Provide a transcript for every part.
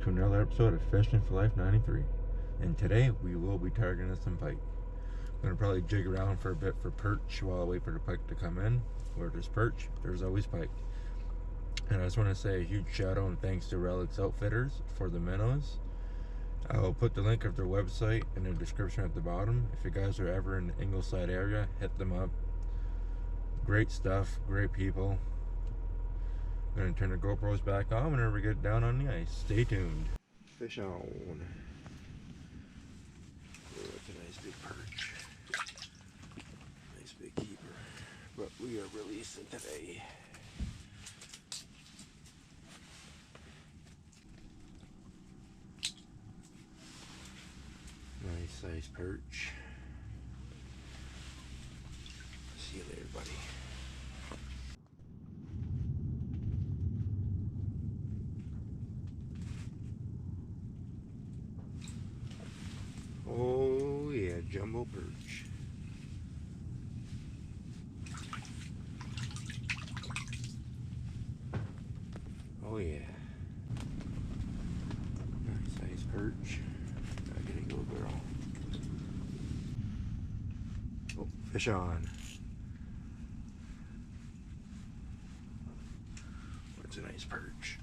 to another episode of Fishing for Life 93. And today we will be targeting some pike. I'm going to probably jig around for a bit for perch while I wait for the pike to come in. Where there's perch, there's always pike. And I just want to say a huge shout out and thanks to Relics Outfitters for the minnows. I'll put the link of their website in the description at the bottom. If you guys are ever in the Ingleside area, hit them up. Great stuff, great people. I'm going to turn the GoPros back on whenever we get down on the ice. Stay tuned. Fish on. Oh, that's a nice big perch. Nice big keeper. But we are releasing today. Nice size perch. See you later, buddy. Oh yeah, jumbo perch. Oh yeah. Nice size perch. Gotta get a little girl. Oh, fish on. That's a nice perch.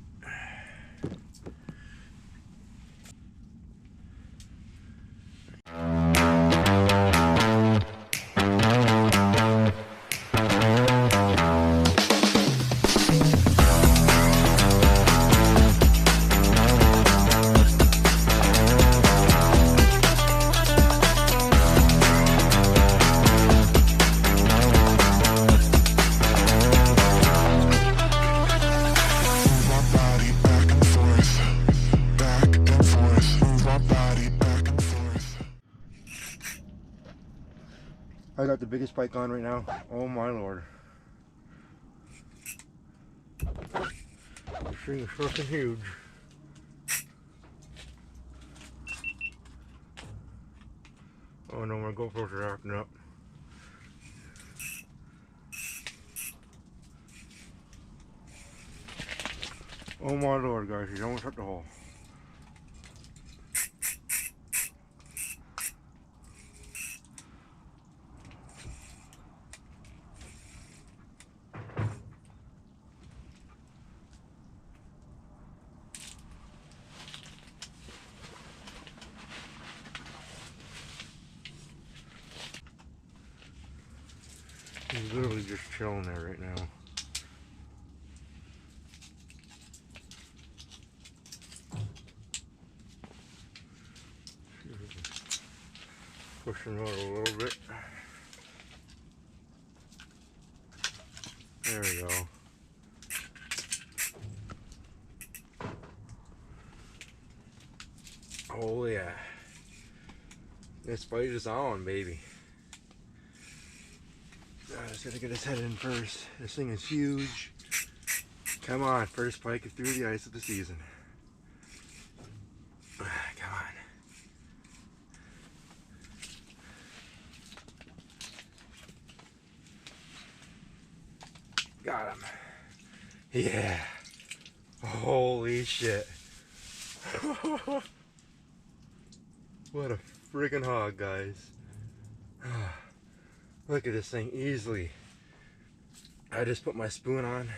I got the biggest pike on right now. Oh my lord. This thing is fucking huge. Oh no, my GoPros are acting up. Oh my lord, guys, he's almost up the hole. He's literally just chilling there right now. Push him out a little bit. There we go. Oh yeah. This bite is on, baby. I just gotta get his head in first. This thing is huge. Come on, first pike through the ice of the season. Come on. Got him. Yeah. Holy shit. What a friggin' hog, guys. Look at this thing easily. I just put my spoon on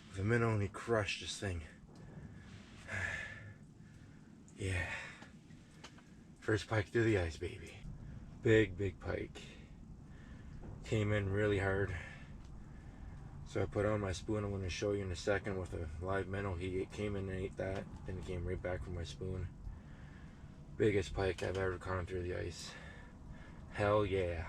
with a minnow and he crushed this thing. Yeah. First pike through the ice, baby. Big, big pike. Came in really hard. So I put on my spoon. I'm going to show you in a second with a live minnow. He came in and ate that. Then he came right back from my spoon. Biggest pike I've ever caught through the ice. Hell yeah.